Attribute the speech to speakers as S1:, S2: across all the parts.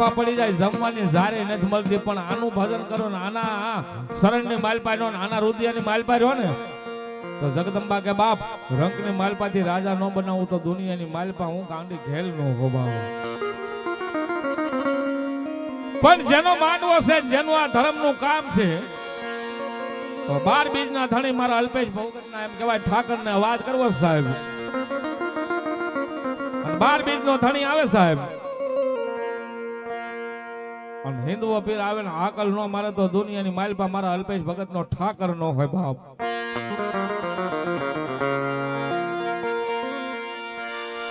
S1: ખભા પડી જાય જમવાની જારે નથી મળતી પણ આનું ભજન કરો ને આના શરણની માલપાનો ને આના રુદિયાની માલપા રહ્યો ને તો જગદંબા કે બાપ રંકની માલપાથી રાજા ન બનાવું તો દુનિયાની માલપા હું કાંડી ઘેલ નો હોબાવું પણ જેનો માંડવો છે જેનું આ ધર્મનું કામ છે તો 12 બીજના ધણી મારા અલ્પેશ ભગતના એમ કહેવાય ઠાકરને વાત કરવો સાહેબ 12 બીજનો ધણી આવે સાહેબ અને હિન્દુઓ પીર આવે ને હાકલ નો મારે તો દુનિયાની માલપા મારા અલ્પેશ ભગતનો ઠાકર નો હોય બાપ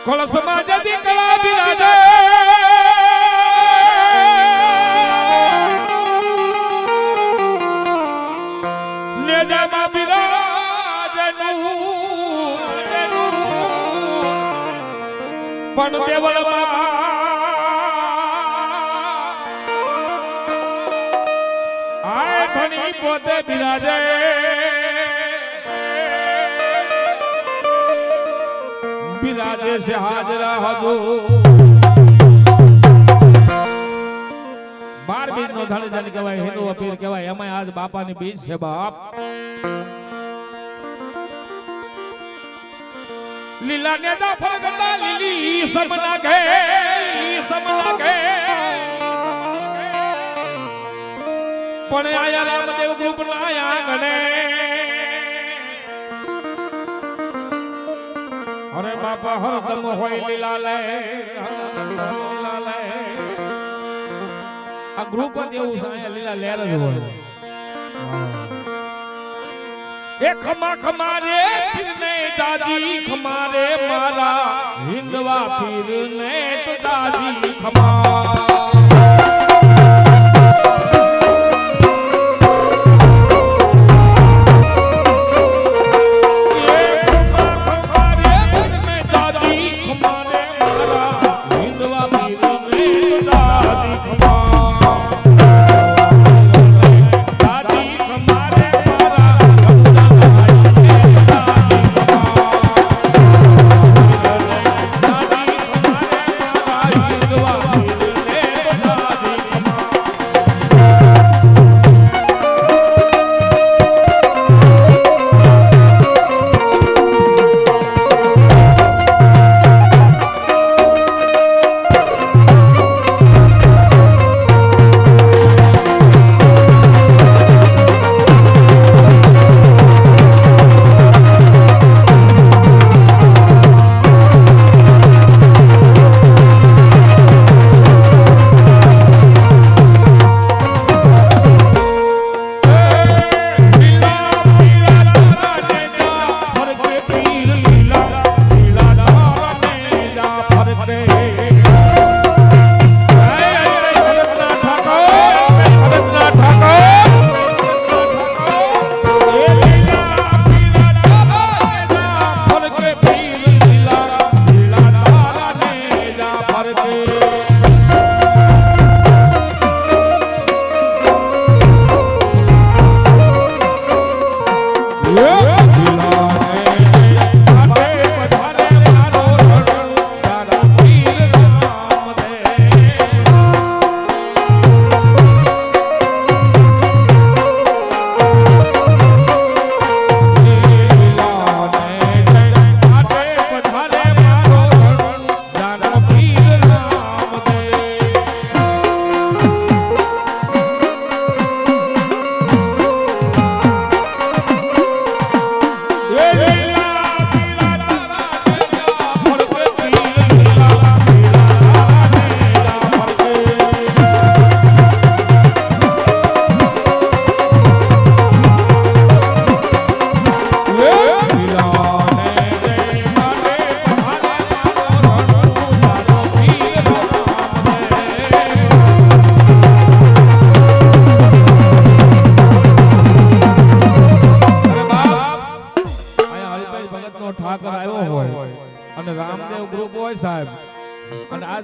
S1: કળશમાં જતી કળા બિરાજે નેજામાં બિરાજે પણ દેવળમાં આય ધણી પોતે બિરાજે બિરાજે છે હાજરા હજુ 12 બીજ નો ધણી ધણી કહેવાય હિન્દુ પીર કહેવાય એમાં આજ બાપાની બીજ છે બાપ લીલા નેતા ફરગતા લીલી સમના ઘે પણ આયા રામદેવ ગ્રુપ ના આંગણે અરે બાપા હરદમ હોય લીલા લે આ ગ્રુપ જ એવું છે લીલા લેર જ હોય એ ખમા ખમારે પીરને દાદી ખમારે મારા હિન્દવા પીરને તો દાદી ખમા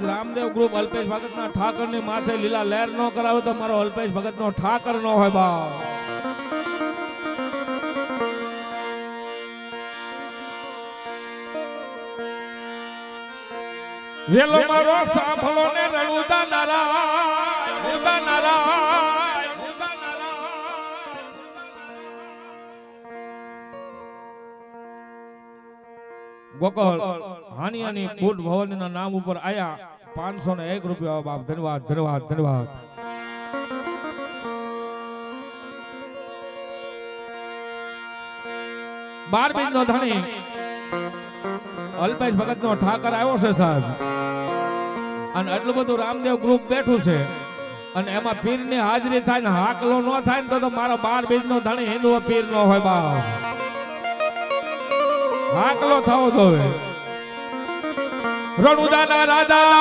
S1: રામદેવ ગ્રુપ અલ્પેશ ભગતના ઠાકરની માથે લીલા લહેર નો કરાવે તો મારો અલ્પેશ ભગતનો ઠાકર નો હોય બા વેલો મારો સાંભળો ને રણુદા નારા ગોકળ હાનિયાની બુટ ભવનના નામ ઉપર આયા 501 રૂપિયા બાપ. ધન્યવાદ ધન્યવાદ ધન્યવાદ. બાર બીજ નો ધણી અલ્પેશ ભગત નો ઠાકર આવ્યો છે સાહેબ, અને આટલું બધું રામદેવ ગ્રુપ બેઠું છે, અને એમાં પીર ની હાજરી થાય ને હાકલો ન થાય ને તો મારો 12 બીજ નો ધણી હિન્દુ પીર નો હોય બાપ. હાકલો થવો જોઈએ. રણુદાના રાજા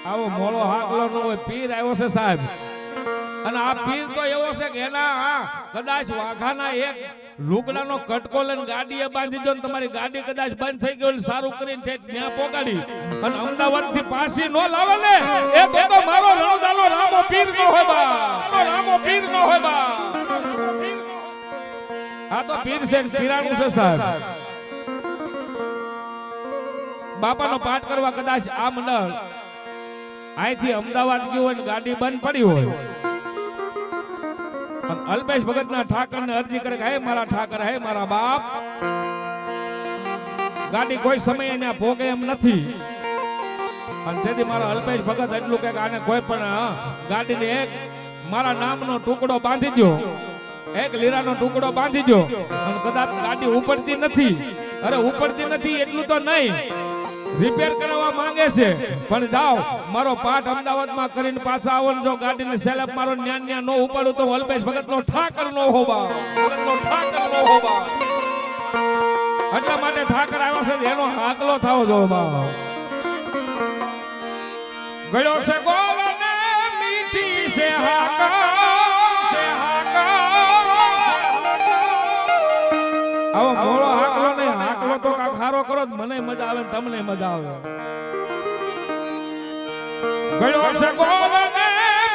S1: આવો મોળો હાકલો ન હોય. પીર આવ્યો છે સાહેબ, અને આ પીર તો એવો છે કે એના કદાચ વાઘાના એક લુગડાનો કટકો લઈને ગાડીએ બાંધી દો ને તમારી ગાડી કદાચ બંધ થઈ ગઈ હોય સારું કરીને ત્યાં પોગાડી અને અમદાવાદ થી પાછી નો લાવે ને એ તો મારો રણુદાનો રામો પીર નો હોય બા. રામો પીર નો હોય બા. આ તો પીર છે, પીરાણું છે સાહેબ. બાપાનો પાઠ કરવા કદાચ આ મંડળ અહીંથી અમદાવાદ ગયું હોય ને ગાડી બંધ પડી હોય, અલ્પેશ ભગત ના ઠાકર ને અરજી કરે કે હે મારા ઠાકર, હે મારા બાપ, ગાડી કોઈ સમય એને ભોગે એમ નથી. અને તેથી મારા અલ્પેશ ભગત એટલું કે આને કોઈ પણ ગાડીને એક મારા નામનો ટુકડો બાંધી દો, એક લીરાનો ટુકડો બાંધી દો. અને કદાચ ગાડી ઉપડતી નથી, અરે ઉપડતી નથી એટલું તો નહીં, રિપેર કરાવવા માંગે છે, પણ જાઓ મારો પાઠ અમદાવાદમાં કરીને પાછા આવો. જો ગાડીને સેલેબ મારો ન્યા નો ઉપાડું તો અલ્પેશ ભગત નો ઠાકર નો હોબા. ઠાકર નો હોબા. એટલા માટે ઠાકર આવ્યો છે એનો હાકલો થવો જો બા. ગયો છે ગોવને મીઠી છે હાકા. આવો મોળો હાકલો નહીં, હાકલો તો કાક ખારો કરો મને મજા આવે તમને મજા આવે. ગયો છે ગોવને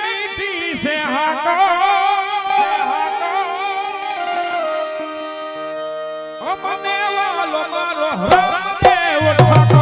S1: મીઠી છે હાકા. અમને વાલો મારો હરદેવ ઠાકર.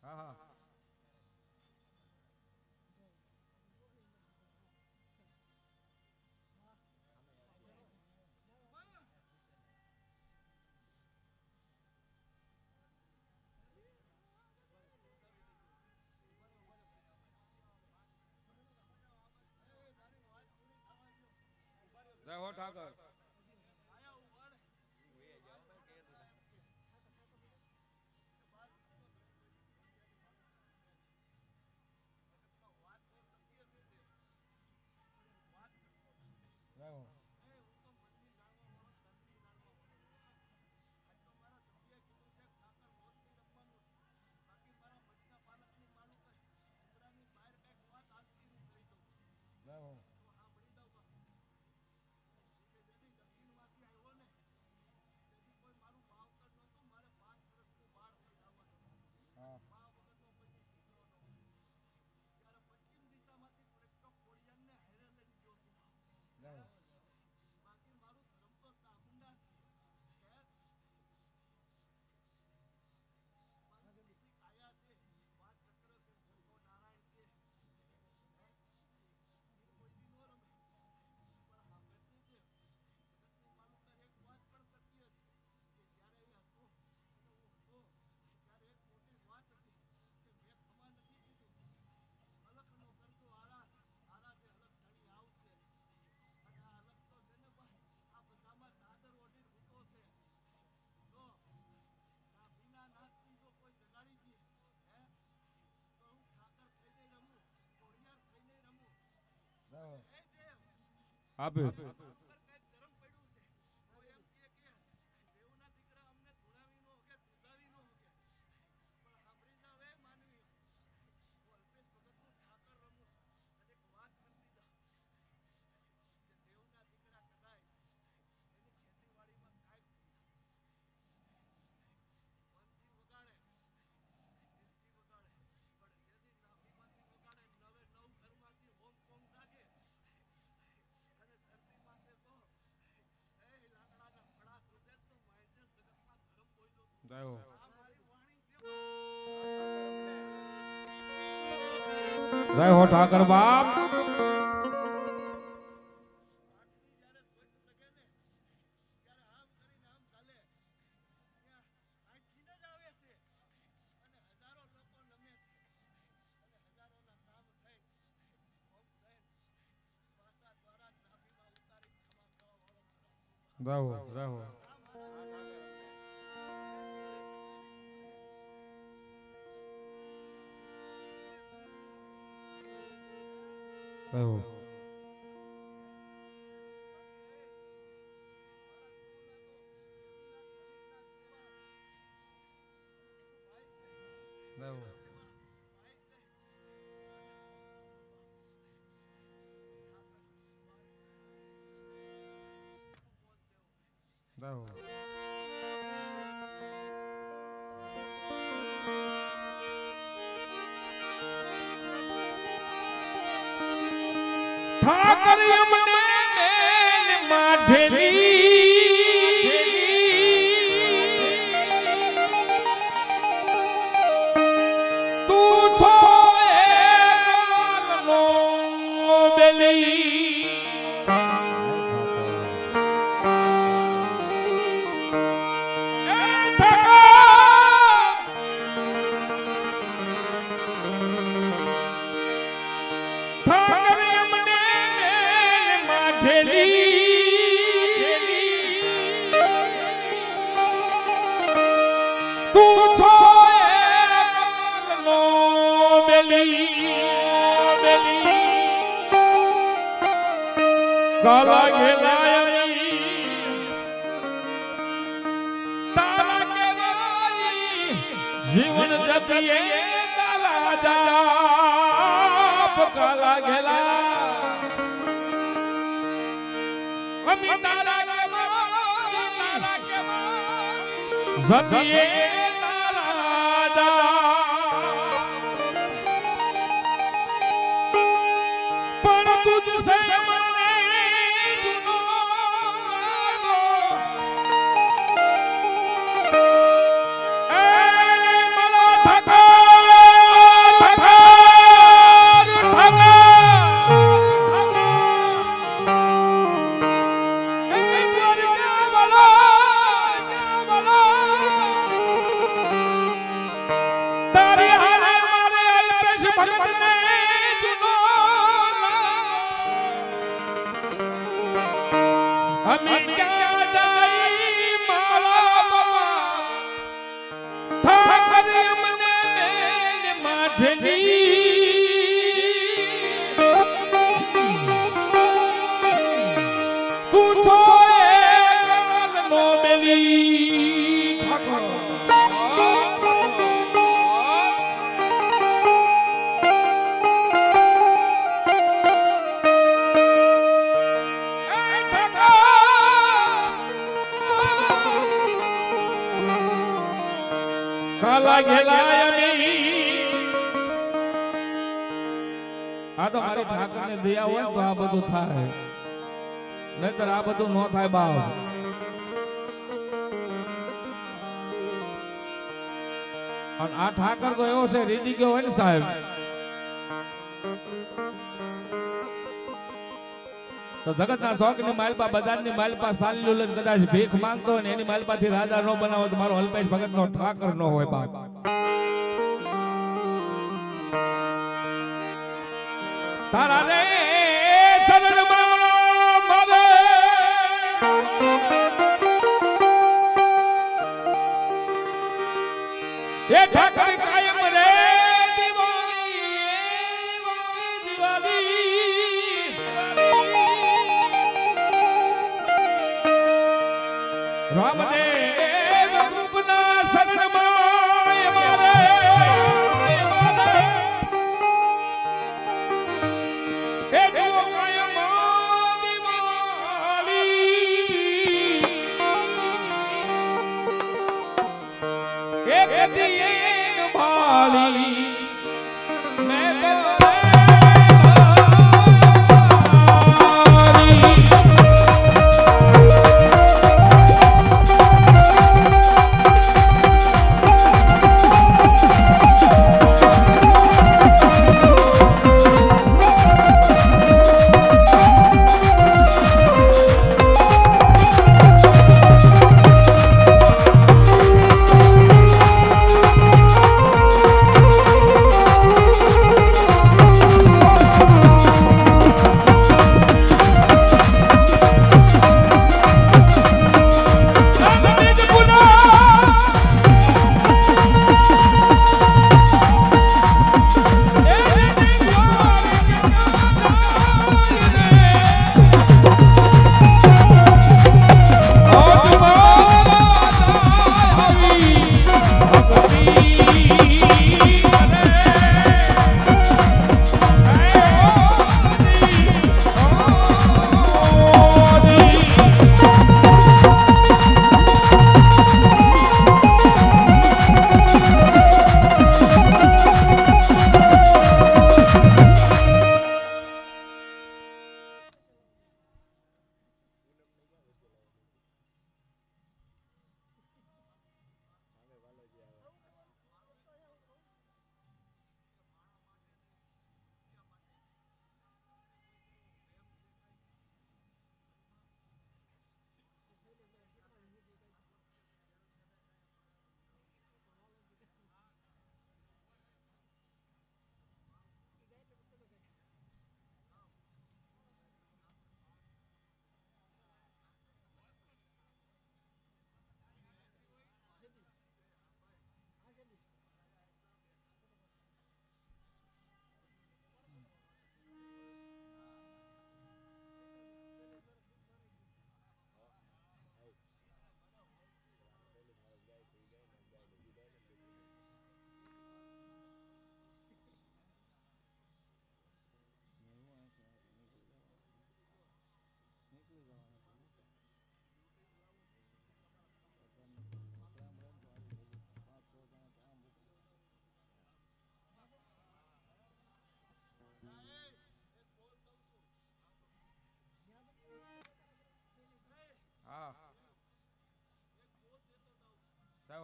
S1: હા હા જય હો ઠાકર. જય હો. જય હો. હા જય હો. જય હો. આપે જય હો. જય હો ઠાકર બાપ. જય હો. જય હો. જય હો. જય હો. જય હો. ઠાકર અમને માઢેલી તું છો એકનો બેલી કાલા ઘેલાયની તારા કેવાય જીવન જપીએ કાલા જાપ કાલા ઘેલા અમી તારા કેવાય જપીએ તારા જાપ પણ તુજ સે તું છો એક નો બેલી ઠાકોર કાલા ઘેલાય આ તો મારી ઠાકરને દયા હોય તો આ બધું થાય, નહીતર આ બધું ન થાય બાવ. અને આ ઠાકર તો એવો છે રીજી ગયો હોય ને સાહેબ, તો જગતના શોખની માલપા બજારની માલપા સાલ્યું લઈને કદાચ ભીખ માંગતો હોય ને એની માલપાથી રાજા ન બનાવો તો મારો અલ્પેશ ભગતનો ઠાકર ન હોય બાપ. તારા રે ચરણમાં મારે એ ઠાકર કાયમ રે રામદેવ રૂપના શરણમાં મારે એ જો કાયમ દિવાળી એક દિન ભાળી મેં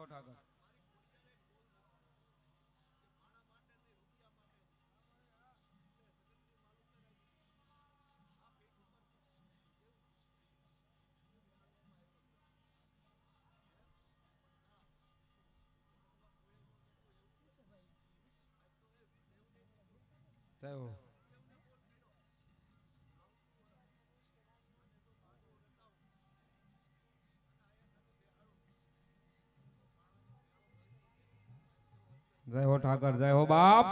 S1: ઠાકર થયો જય હો ઠાકર, જય હો બાપ.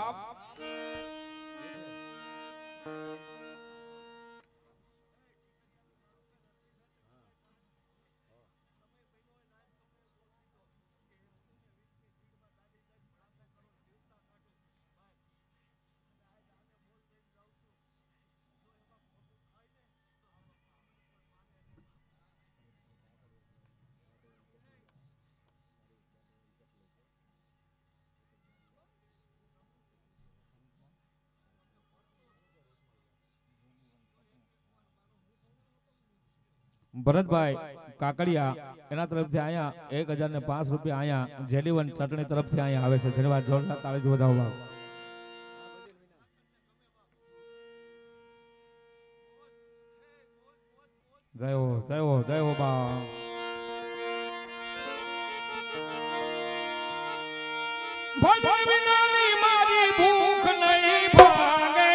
S1: ભરતભાઈ કાકડિયા એના તરફથી અહીંયા 1005 રૂપિયા અહીંયા જેડીવન ચટણી તરફથી અહીંયા આવે છે. ધન્યવાદ. જોરદાર તાળીથી વધાવો બાપ. જય હો, જય હો, જય હો બા. ભજન વિનાની મારી ભૂખ નહીં ભાગે.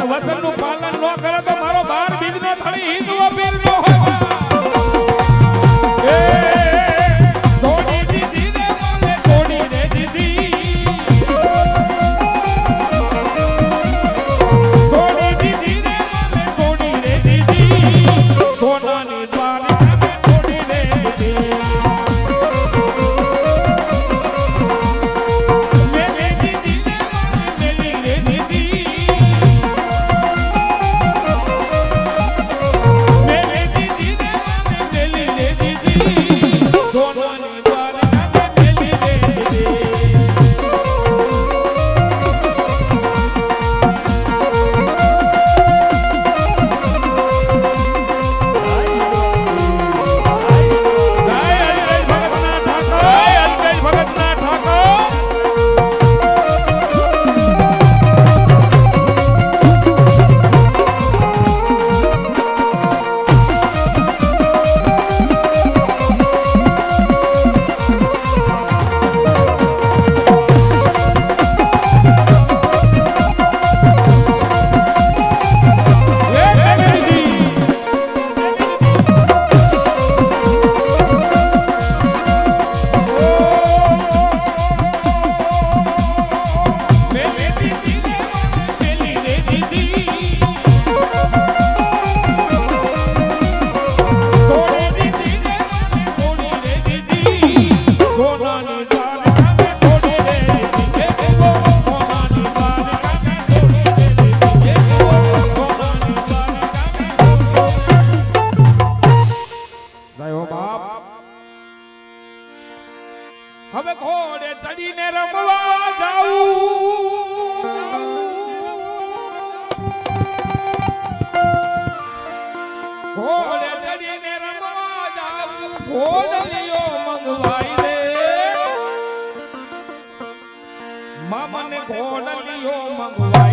S1: વચનનું પાલન ન કરે તો મારો બાર બીજનો થળી હિંદુઓ પીર નો હોય. છોડી દીધી રે મને છોડી રે દીધી, છોડી દીધી રે મને છોડી રે દીધી, સોનાની દ્વારકા મે છોડી રે દીધી. મેલી દીધી રે મને મેલી રે દીધી, ઘોડલીઓ મંગવાઈ દે મામાને ઘોડલીઓ મંગવાઈ